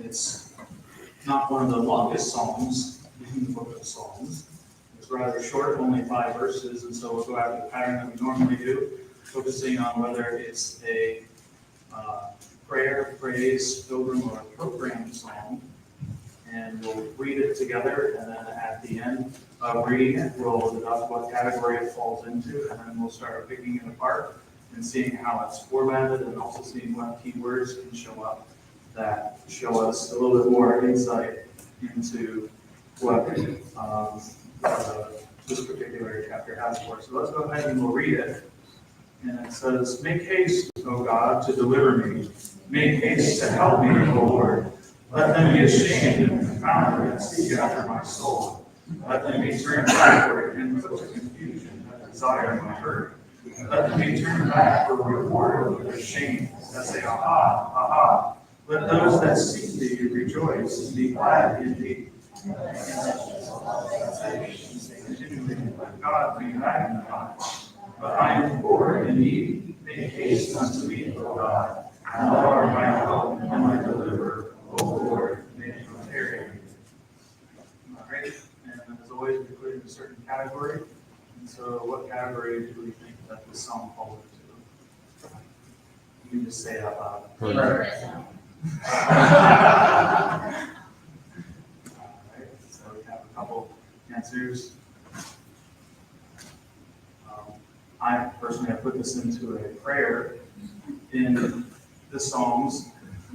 It's not one of the longest psalms in the book of Psalms. It's rather short, only 5 verses, and so we'll go after the pattern that we normally do, focusing on whether it's a prayer, praise, pilgrim, or program psalm. And we'll read it together, and then at the end of reading it, we'll deduct what category it falls into, and then we'll start picking it apart and seeing how it's formatted, and also seeing what keywords can show up that show us a little bit more insight into what this particular chapter has for us. So let's go ahead and we'll read it. And it says, "Make haste, O God, to deliver me. Make haste to help me, O Lord. Let them be ashamed and confounded that seek after my soul. Let them be turned backward and put to confusion that desire my hurt. Let them be turned back for reward of their shame, that say, Aha, aha. Let those that seek thee rejoice and be glad in thee. Continually let God be magnified. But I am poor and needy. Make haste unto me, O God. And thou art my help and my deliverer. O Lord, may it not tarry. All right, and as always, we put it in a certain category. And so, what category do we think that this psalm falls into? You can just say it out loud. Prayer. All right, so we have a couple answers. I personally have put this into a prayer in the Psalms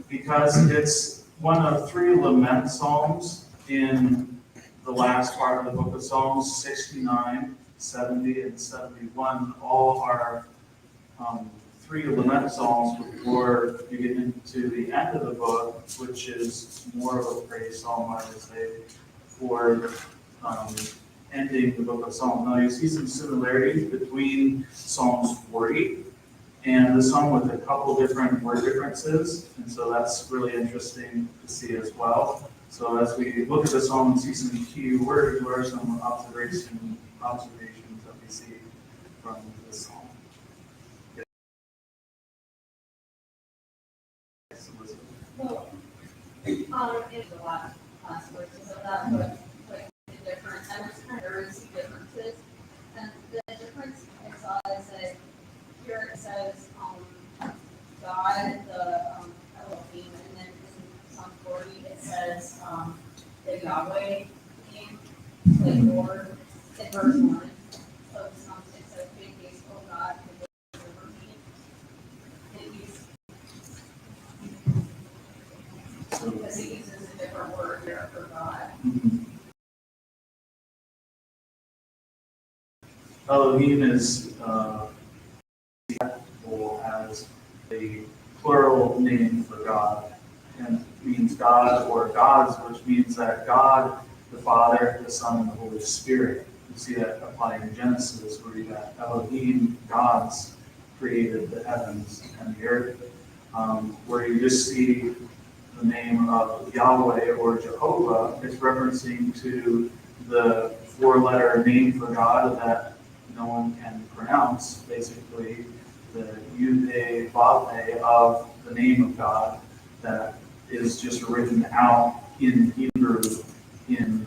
because it's one of 3 lament psalms in the last part of the book of Psalms. 69, 70, and 71 all are 3 lament psalms before you get into the end of the book, which is more of a praise psalm, I would say, for ending the book of Psalms. Now you see some similarities between Psalms 40 and the psalm with a couple different word differences, and so that's really interesting to see as well. So as we look at the psalm and see some key words, what are some observations that we see from this psalm? Yes, Elizabeth. Well, there's a lot of sources of that, but the difference, I was kind of curious the differences, and the difference I saw is that here it says God, the Elohim, and then in Psalm 40 it says the Yahweh name, like Lord, in verse 1. So Psalm 6 says, "Make haste, O God, to deliver me." Because he uses a different word here for God. Elohim is as a plural name for God, and it means God or gods, which means that God, the Father, the Son, and the Holy Spirit. You see that applied in Genesis, where you got Elohim, gods, created the heavens and the earth, where you just see the name of Yahweh or Jehovah. It's referencing to the 4-letter name for God that no one can pronounce, basically the Yud Vav of the name of God that is just written out in Hebrew in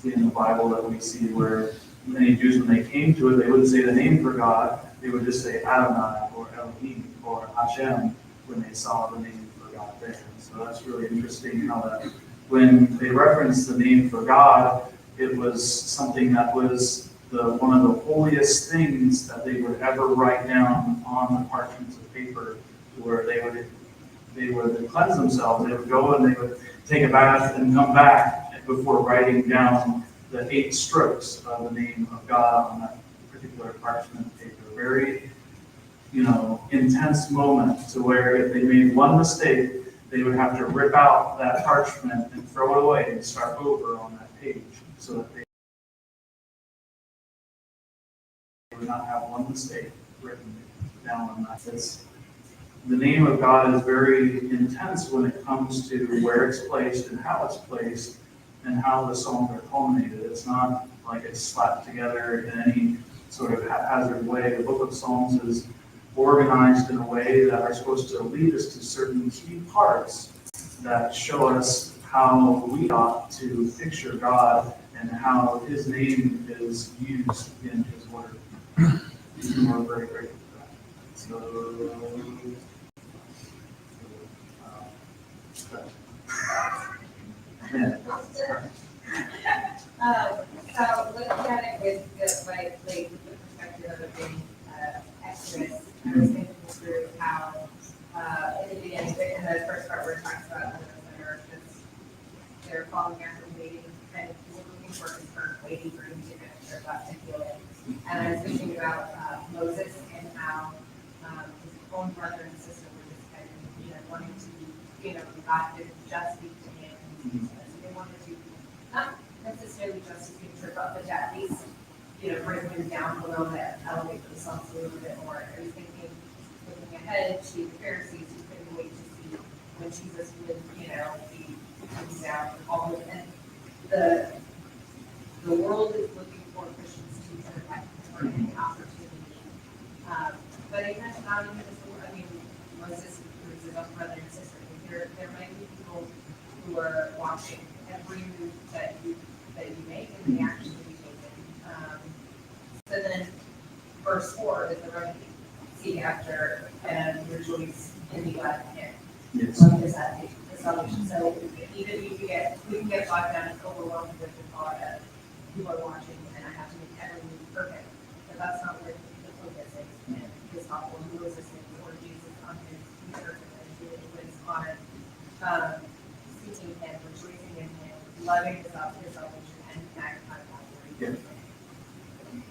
the Bible that we see, where many Jews, when they came to it, they wouldn't say the name for God, they would just say Adonai or Elohim or Hashem when they saw the name for God there. And so that's really interesting how that when they referenced the name for God, it was something that was one of the holiest things that they would ever write down on the parchments of paper, where they would cleanse themselves. They would go and they would take a bath and come back before writing down the 8 strokes of the name of God on that particular parchment paper. Very, intense moment, to where if they made one mistake, they would have to rip out that parchment and throw it away and start over on that page, so that they would not have one mistake written down on that. The name of God is very intense when it comes to where it's placed and how it's placed and how the psalms are culminated. It's not like it's slapped together in any sort of haphazard way. The book of Psalms is organized in a way that are supposed to lead us to certain key parts that show us how we ought to picture God and how his name is used in his word. And we're very grateful for that. So, yeah. So looking at it with the, like, the perspective of it being, Exodus, I was thinking through how, in the beginning, in the first part where it talks about the are just, they're following after waiting, kind of looking for confirmed, waiting for him to kind of start about to heal it. And I was thinking about, Moses and how, his own brother and sister were just kind of, wanting to, God did just speak to him. So they wanted to, not necessarily just to trip up, but to at least, bring him down a little bit, elevate themselves a little bit more. I was thinking, looking ahead to the Pharisees who couldn't wait to see when Jesus would, be comes down and all of, and the world is looking for Christians to kind of act for any opportunity. But even not even just the world, I mean, Moses was his own brother and sister. There might be people who are watching every move that you make and the action that you take. So then, verse 4 is the remedy. Seek after and rejoice in the God of Him. Yes. Love is that the salvation. So even if we can get bogged down and overwhelmed with the thought of people are watching and I have to make every move perfect. But that's not where the focus is. And his gospel and Moses or Jesus on his earth and it was on seeking Him, rejoicing in Him, loving His salvation, and magnifying God.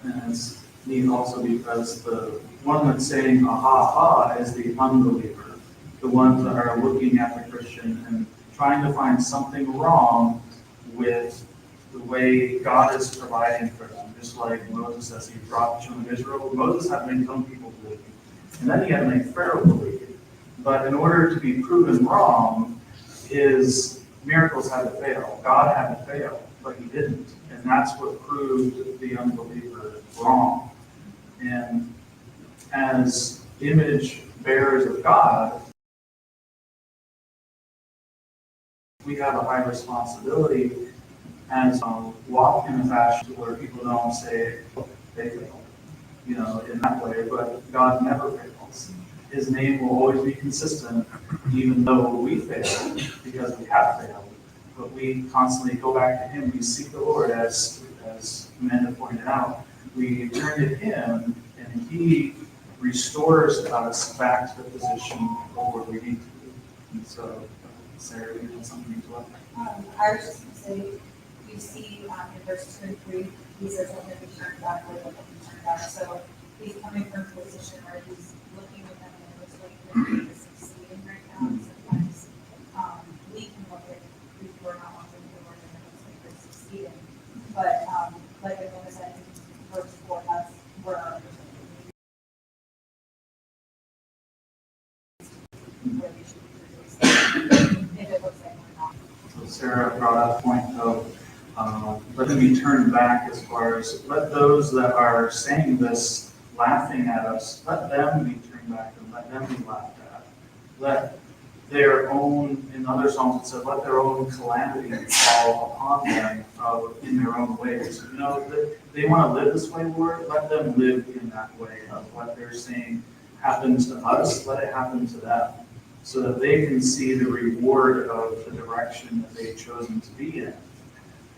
And it's neat also because the one that's saying aha, ha is the unbeliever, the ones that are looking at the Christian and trying to find something wrong with the way God is providing for them. Just like Moses, as he brought the children of Israel, Moses had to make some people believe, and then he had to make Pharaoh believe. But in order to be proven wrong, his miracles had to fail. God had to fail, but he didn't. And that's what proved the unbeliever wrong. And as image bearers of God, we have a high responsibility and walk in a fashion where people don't say they failed, in that way, but God never fails. His name will always be consistent, even though we fail, because we have failed. But we constantly go back to Him. We seek the Lord, as Amanda pointed out. We turn to Him, and He restores us back to the position where we need to be. And so, Sarah, you had something to add? I was just going to say, you see in verse 2 and 3, he says, let them be turned back, let them be turned back. So he's coming from a position where he's looking at them and it looks like they're succeeding right now. And sometimes we can look at people who are not wanting to work and it looks like they're succeeding. But like I said, verse 4 has where our where we should be rejoicing if it looks like we're not. So Sarah brought up a point of let them be turned back, as far as let those that are saying this, laughing at us, let them be turned back and let them be laughed at. Let their own, in other Psalms it said, let their own calamity fall upon them in their own ways. They want to live this way, Lord, let them live in that way of what they're saying happens to us, let it happen to them, so that they can see the reward of the direction that they've chosen to be in.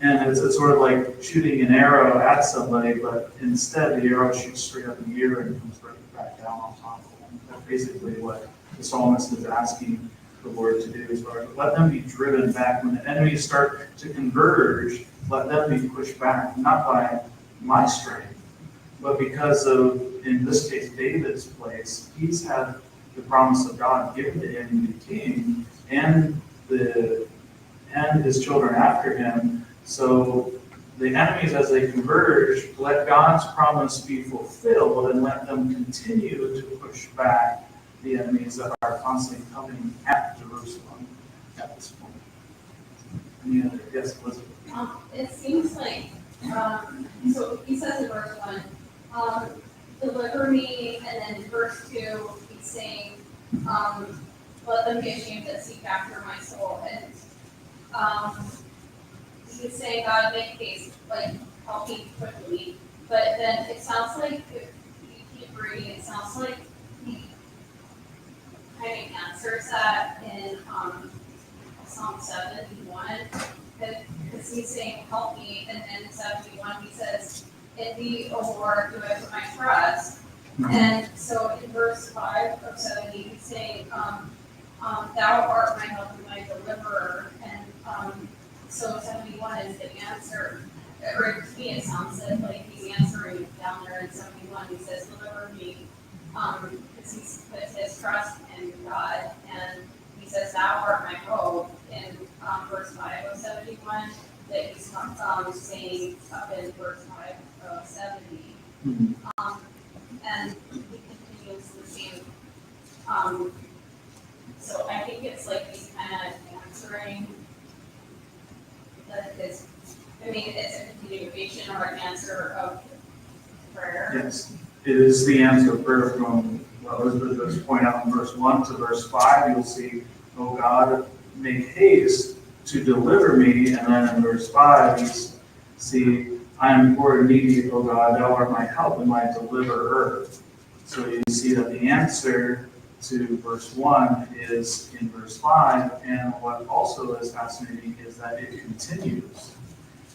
And it's sort of like shooting an arrow at somebody, but instead the arrow shoots straight up in the air and comes right back down on top of them. That's basically what the psalmist is asking the Lord to do, as far as let them be driven back. When the enemies start to converge, let them be pushed back, not by my strength, but because of, in this case, David's place. He's had the promise of God given to him to be king, and his children after him. So the enemies, as they converge, let God's promise be fulfilled and let them continue to push back the enemies that are constantly coming at Jerusalem at this point. Any other? Yes, Elizabeth. It seems like, so he says in verse 1, deliver me, and then in verse 2, he's saying, let them be ashamed that seek after my soul. And he's saying, God, make haste, like, help me quickly. But then it sounds like, if you keep reading, it sounds like he kind of answers that in Psalm 71, because he's saying, help me, and then in 71 he says, in thee, O Lord, do I put my trust. And so in verse 5 of 70, he's saying, thou art my help and my deliverer. And so 71 is the answer, or to me it sounds like he's answering down there in 71. He says, deliver me, because he's put his trust in God. And he says, thou art my hope in verse 5 of 71, that he's saying up in verse 5 of 70. And he continues the same. So I think it's like he's kind of answering it's a continuation or an answer of prayer. Yes, it is the answer of prayer from what Elizabeth was pointing out in verse 1 to verse 5. You'll see, oh God, make haste to deliver me. And then in verse 5, you see, I am poor and needy, O God, thou art my help and my deliverer. So you see that the answer to verse 1 is in verse 5, and what also is fascinating is that it continues,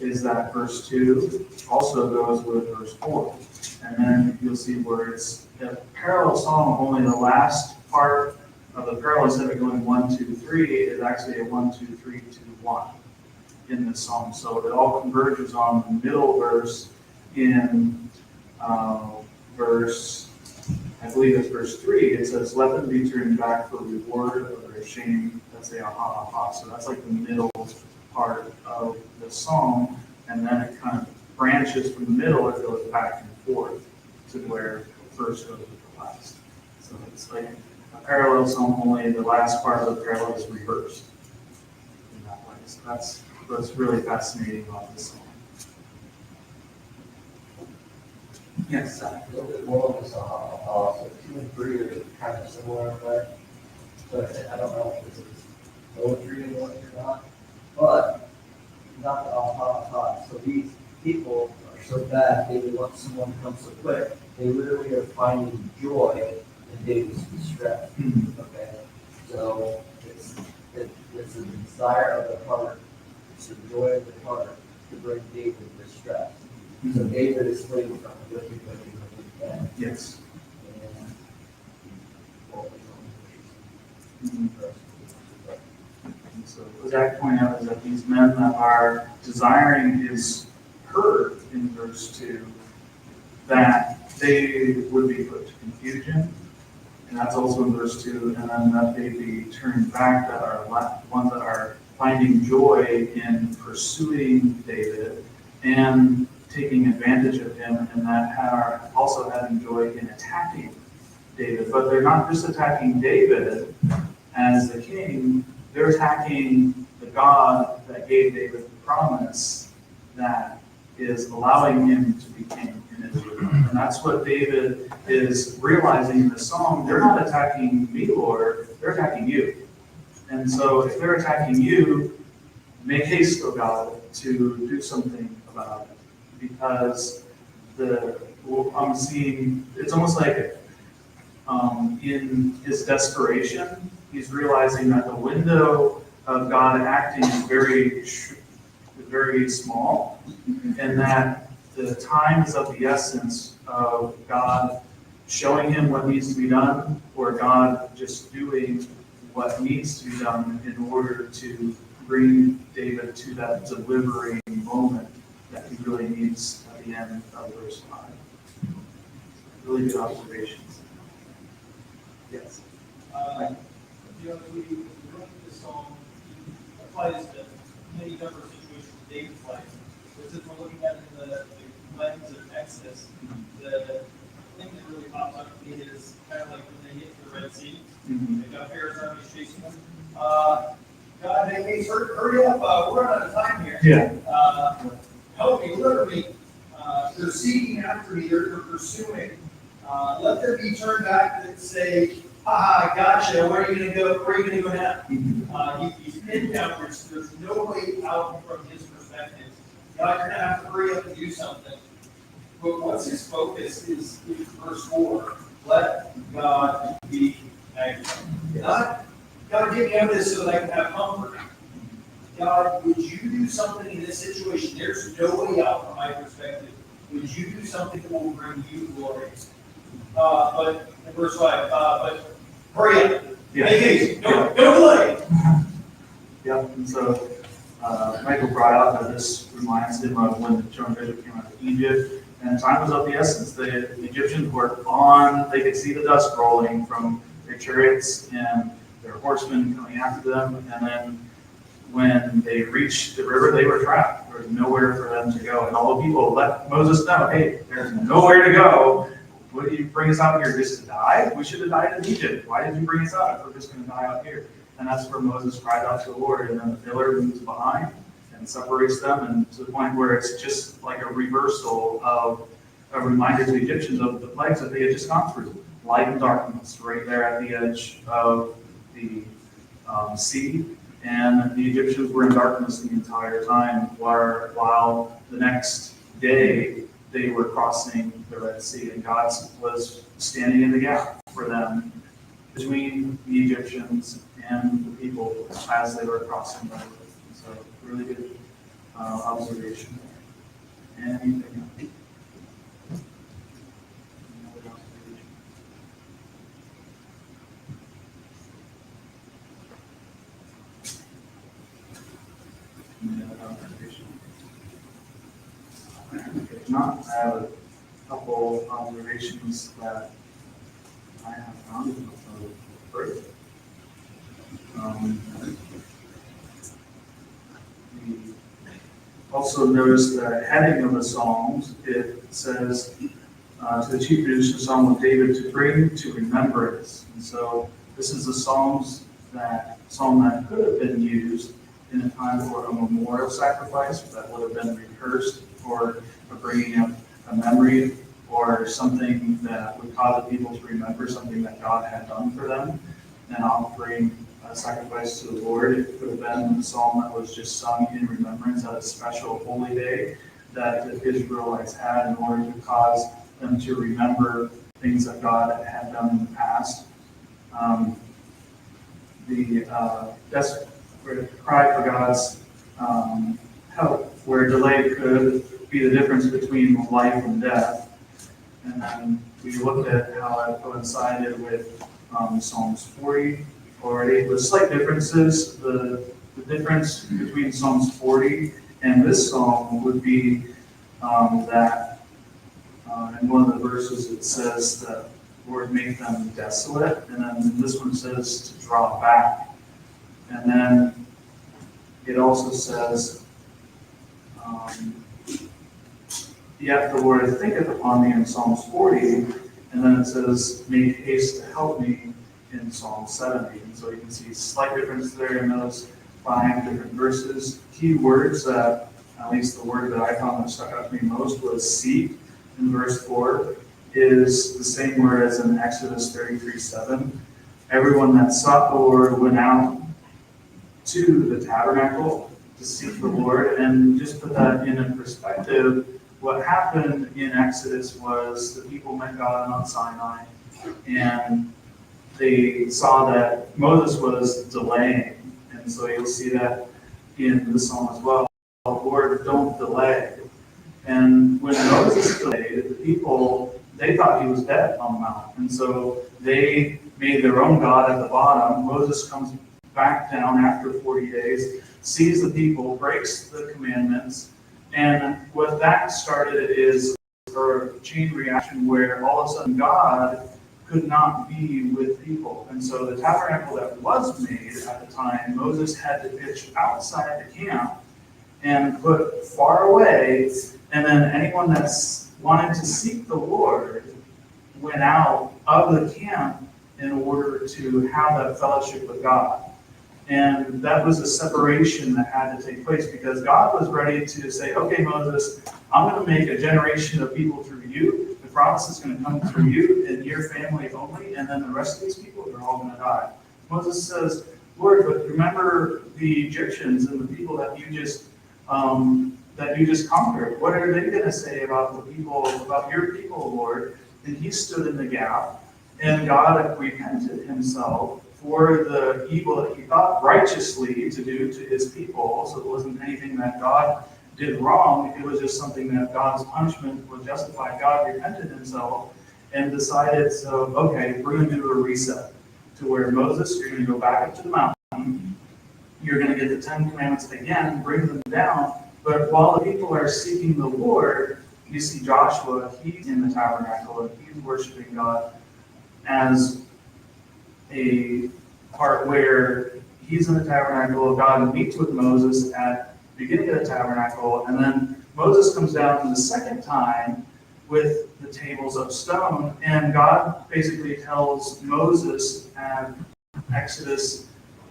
is that verse 2 also goes with verse 4. And then you'll see where it's a parallel song, only the last part of the parallel, instead of going 1, 2, 3, is actually a 1, 2, 3, 2, 1 in this psalm. So it all converges on the middle verse in verse, I believe it's verse 3. It says, let them be turned back for reward of their shame that say, aha, aha. So that's like the middle part of the psalm. And then it kind of branches from the middle, it goes back and forth to where the first goes with the last. So it's like a parallel psalm, only the last part of the parallel is reversed in that way. So that's what's really fascinating about this psalm. Yes, A little bit more of this, so 2 and 3 are kind of similar in a way. But I don't know if this is poetry or not, but not the aha. So these people are so bad, they would want someone to come so quick. They literally are finding joy in David's distress. Okay, so it's a desire of the heart, it's the joy of the heart to bring David distress. So David is fleeing from a wicked man. yes. And so what Zach pointed out is that these men that are desiring his hurt in verse 2, that they would be put to confusion, and that's also in verse 2, and then that they be turned back, that are ones that are finding joy in pursuing David and taking advantage of him, and that are also having joy in attacking David. But they're not just attacking David as the king, they're attacking the God that gave David the promise that is allowing him to be king in Israel. And that's what David is realizing in the song. They're not attacking me, Lord, they're attacking you. And so if they're attacking you, make haste, O God, to do something about it. Because I'm seeing, it's almost like in his desperation, he's realizing that the window of God acting is very small, and that the time is of the essence of God showing him what needs to be done, or God just doing what needs to be done in order to bring David to that delivering moment that he really needs at the end of verse 5. Really good observations. Yes. You know, we look at this song, it applies to many different situations in David's life. But since we're looking at it in the lens of Exodus, the thing that really pops up to me is kind of like when they get to the Red Sea, they got Pharaoh's army chasing them. God, hey, hurry up, we're out of time here. Yeah. Help me, deliver me. They're seeking after me, they're pursuing. Let there be turned back that say, ah, gotcha, where are you gonna go, where are you gonna go now? He's pinned down, there's no way out from his perspective. God, you're gonna have to hurry up and do something. But what's his focus is verse 4, let God be magnified. Not, God, get me out of this so that I can have comfort. God, would you do something in this situation? There's no way out from my perspective. Would you do something that will bring you glory? But in verse 5, but hurry up. Yeah. Make haste. Don't delay. Yep, and so Michael brought out that this reminds him of when the children of Israel came out of Egypt, and time was of the essence. The Egyptians were on, they could see the dust rolling from their chariots and their horsemen coming after them, and then when they reached the river, they were trapped. There was nowhere for them to go, and all the people let Moses know, hey, there's nowhere to go. What did you bring us out here just to die? We should have died in Egypt. Why did you bring us out if we're just going to die out here? And that's where Moses cried out to the Lord, and then the pillar moves behind and separates them, and to the point where it's just like a reversal of a reminder to the Egyptians of the plagues that they had just gone through. Light and darkness right there at the edge of the sea, and the Egyptians were in darkness the entire time, while the next day they were crossing the Red Sea, and God was standing in the gap for them between the Egyptians and the people as they were crossing the river. So really good observation there. Anything else? Another observation? Any other observation? If not, I have a couple observations that I have found of birth. We also notice the heading of the Psalms. It says to the chief producer Psalm of David to bring to remembrance. And so this is a psalm that could have been used in a time for a memorial sacrifice that would have been rehearsed for bringing up a memory or something that would cause the people to remember something that God had done for them and offering a sacrifice to the Lord. It could have been a psalm that was just sung in remembrance at a special holy day that the Israelites had in order to cause them to remember things that God had done in the past. The cry for God's help, where delay could be the difference between life and death. And then we looked at how that coincided with Psalms 40 already, with slight differences. The difference between Psalms 40 and this psalm would be that in one of the verses it says that Lord make them desolate, and then this one says to draw back. And then it also says, yet the Lord thinketh upon me in Psalms 40, and then it says, make haste to help me in Psalm 70. And so you can see slight difference there in those 5 different verses. Key words that, at least the word that I found that stuck out to me most was seek in verse 4 is the same word as in Exodus 33:7. Everyone that sought the Lord went out to the tabernacle to seek the Lord. And just put that in a perspective, what happened in Exodus was the people met God on Mount Sinai, and they saw that Moses was delaying. And so you'll see that in the psalm as well. Lord, don't delay. And when Moses delayed, the people, they thought he was dead on the mountain. And so they made their own God at the bottom. Moses comes back down after 40 days, sees the people, breaks the commandments. And what that started is a chain reaction where all of a sudden God could not be with people. And so the tabernacle that was made at the time, Moses had to pitch outside the camp and put far away, and then anyone that wanted to seek the Lord went out of the camp in order to have that fellowship with God. And that was a separation that had to take place because God was ready to say, okay, Moses, I'm going to make a generation of people through you, but promise is going to come through you and your family only, and then the rest of these people, they're all going to die. Moses says, Lord, but remember the Egyptians and the people that you just conquered. What are they going to say about the people, about your people, Lord? And he stood in the gap, and God repented himself for the evil that he thought righteously to do to his people. So it wasn't anything that God did wrong. It was just something that God's punishment would justify. God repented himself and decided, so, okay, we're going to do a reset to where Moses, you're going to go back up to the mountain. You're going to get the 10 Commandments again, bring them down. But while the people are seeking the Lord, you see Joshua, he's in the tabernacle and he's worshiping God as a part where he's in the tabernacle of God and meets with Moses at the beginning of the tabernacle, and then Moses comes down the second time with the tables of stone, and God basically tells Moses at Exodus,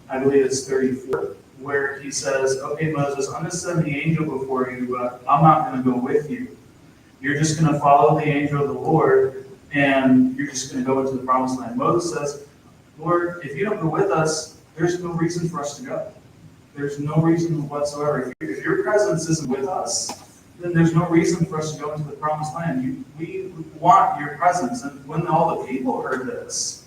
I believe it's 34, where he says, okay, Moses, I'm going to send the angel before you, but I'm not going to go with you. You're just going to follow the angel of the Lord, and you're just going to go into the promised land. Moses says, Lord, if you don't go with us, there's no reason for us to go. There's no reason whatsoever. If your presence isn't with us, then there's no reason for us to go into the promised land. We want your presence. And when all the people heard this,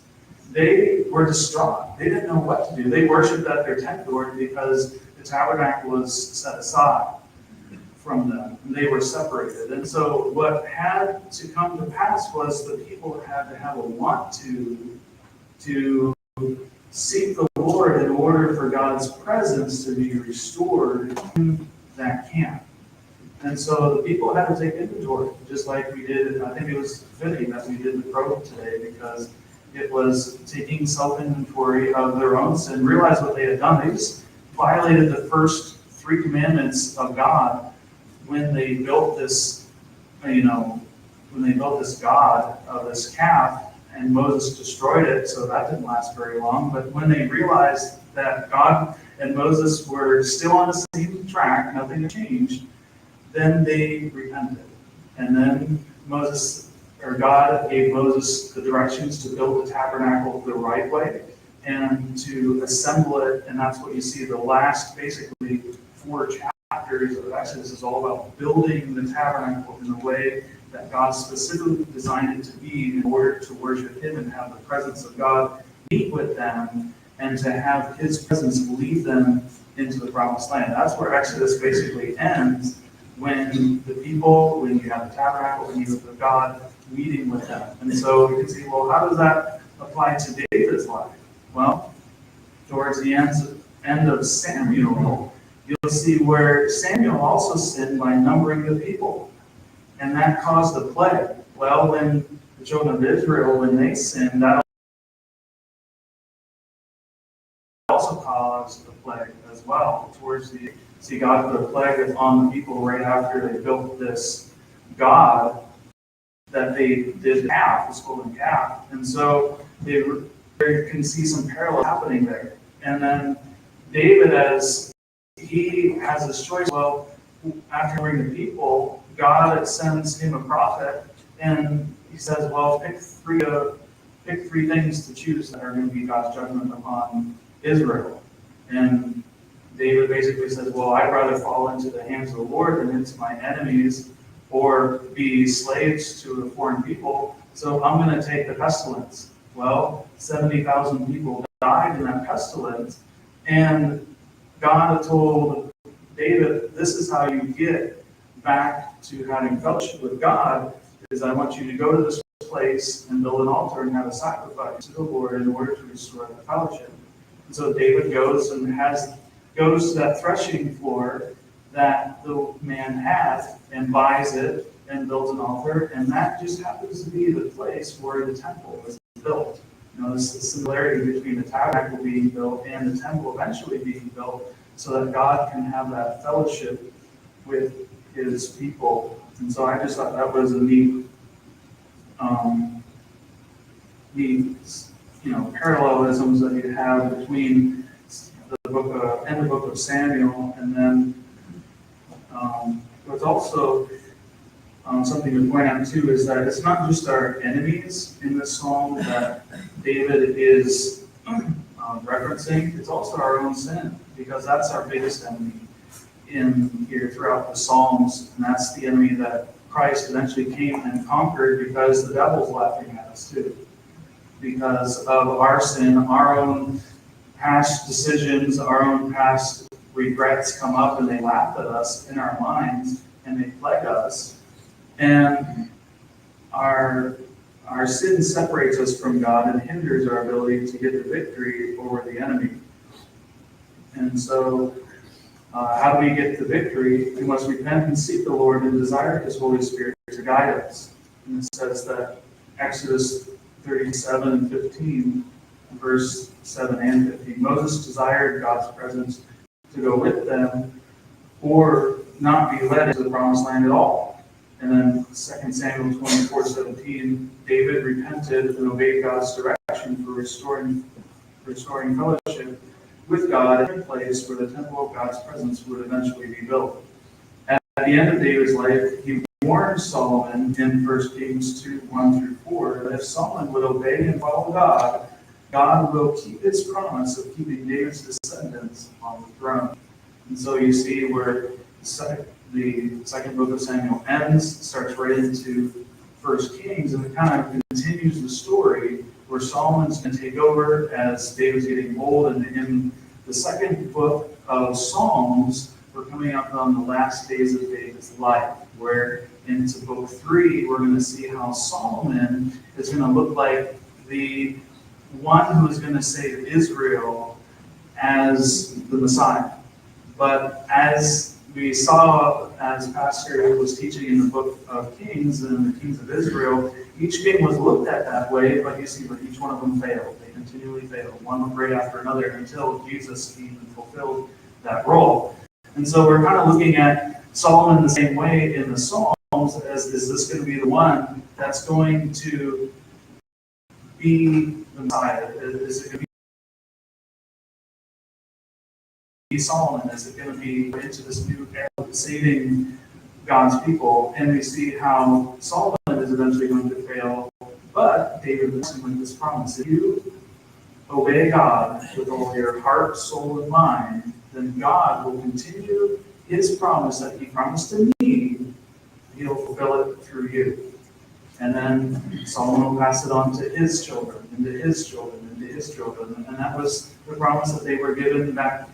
they were distraught. They didn't know what to do. They worshipped at their tent door because the tabernacle was set aside from them. And they were separated. And so what had to come to pass was the people had to have a want to seek the Lord in order for God's presence to be restored in that camp. And so the people had to take inventory, just like we did. I think it was fitting that we did the program today because it was taking self-inventory of their own sin, realize what they had done. They just violated the first 3 commandments of God when they built this, when they built this god of this calf, and Moses destroyed it, so that didn't last very long. But when they realized that God and Moses were still on the same track, nothing had changed, then they repented. And then God gave Moses the directions to build the tabernacle the right way and to assemble it. And that's what you see the last, basically, 4 chapters of Exodus is all about building the tabernacle in the way that God specifically designed it to be in order to worship him and have the presence of God meet with them and to have his presence lead them into the promised land. That's where Exodus basically ends, when you have the tabernacle and you have God meeting with them. And so we can see, well, how does that apply to David's life? Well, towards the end of Samuel, you'll see where Samuel also sinned by numbering the people. And that caused a plague. Well, when the children of Israel, when they sinned, that also caused a plague as well. God put a plague on the people right after they built this god that they did calf, this golden calf. And so they can see some parallel happening there. And then David, as he has this choice, well, after bringing the people, God sends him a prophet, and he says, well, pick three things to choose that are going to be God's judgment upon Israel. And David basically says, well, I'd rather fall into the hands of the Lord than into my enemies or be slaves to a foreign people, so I'm going to take the pestilence. Well, 70,000 people died in that pestilence, and God told David, this is how you get back to having fellowship with God, is I want you to go to this place and build an altar and have a sacrifice to the Lord in order to restore the fellowship. And so David goes to that threshing floor that the man has and buys it and builds an altar, and that just happens to be the place where the temple was built. There's a similarity between the tabernacle being built and the temple eventually being built so that God can have that fellowship with his people. And so I just thought that was a neat parallelisms that you have between the book of Samuel, and then what's also something to point out too is that it's not just our enemies in this psalm that David is referencing, it's also our own sin, because that's our biggest enemy in here throughout the Psalms, and that's the enemy that Christ eventually came and conquered, because the devil's laughing at us too. Because of our sin, our own past decisions, our own past regrets come up and they laugh at us in our minds and they plague us. And our sin separates us from God and hinders our ability to get the victory over the enemy. And so, how do we get the victory? We must repent and seek the Lord and desire His Holy Spirit to guide us. And it says that Exodus 37 and 15, verse 7 and 15, Moses desired God's presence to go with them or not be led into the promised land at all. And then 2 Samuel 24:17, David repented and obeyed God's direction for restoring fellowship with God in a place where the temple of God's presence would eventually be built. At the end of David's life, he warned Solomon in 1 Kings 2:1-4 that if Solomon would obey and follow God, God will keep His promise of keeping David's descendants on the throne. And so you see where the second book of Samuel ends, starts right into 1 Kings, and it kind of continues the story where Solomon's going to take over as David's getting old. And in the second book of Psalms, we're coming up on the last days of David's life, where into book 3, we're going to see how Solomon is going to look like the one who is going to save Israel as the Messiah. But as we saw, as Pastor was teaching in the book of Kings and the kings of Israel, each king was looked at that way, but you see where each one of them failed. They continually failed, one right after another, until Jesus came and fulfilled that role. And so we're kind of looking at Solomon the same way in the Psalms, as is this going to be the one that's going to be the Messiah? Is it going to be Solomon? Is it going to be into this new era of saving God's people? And we see how Solomon is eventually going to fail, but David listened with this promise: if you obey God with all your heart, soul, and mind, then God will continue His promise that He promised to me. He'll fulfill it through you. And then Solomon will pass it on to his children, and to his children, and to his children. And that was the promise that they were given back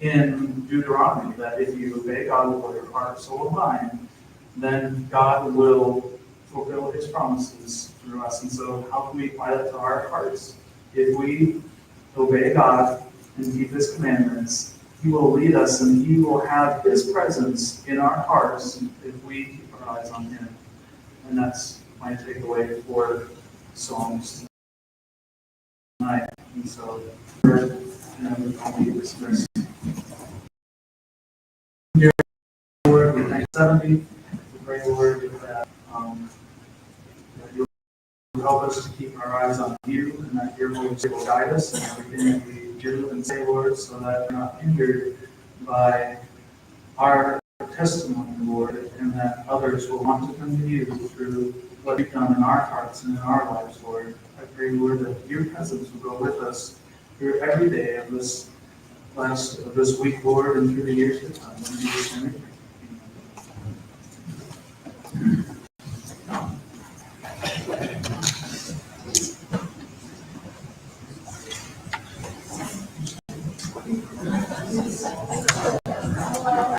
in Deuteronomy, that if you obey God with all your heart, soul, and mind, then God will fulfill His promises through us. And so how can we apply that to our hearts? If we obey God and keep His commandments, He will lead us and He will have His presence in our hearts if we keep our eyes on Him. And that's my takeaway for Psalms tonight. And so, we dismiss. Dear Lord, we thank 70. We pray, Lord, that you'll help us to keep our eyes on you, and that your Holy Spirit will guide us in everything that we do and say, Lord, so that we're not hindered by our testimony, Lord, and that others will want to come to you through what you've done in our hearts and in our lives, Lord. I pray, Lord, that your presence will go with us through every day of this week, Lord, and through the years to come. In Jesus' name, amen.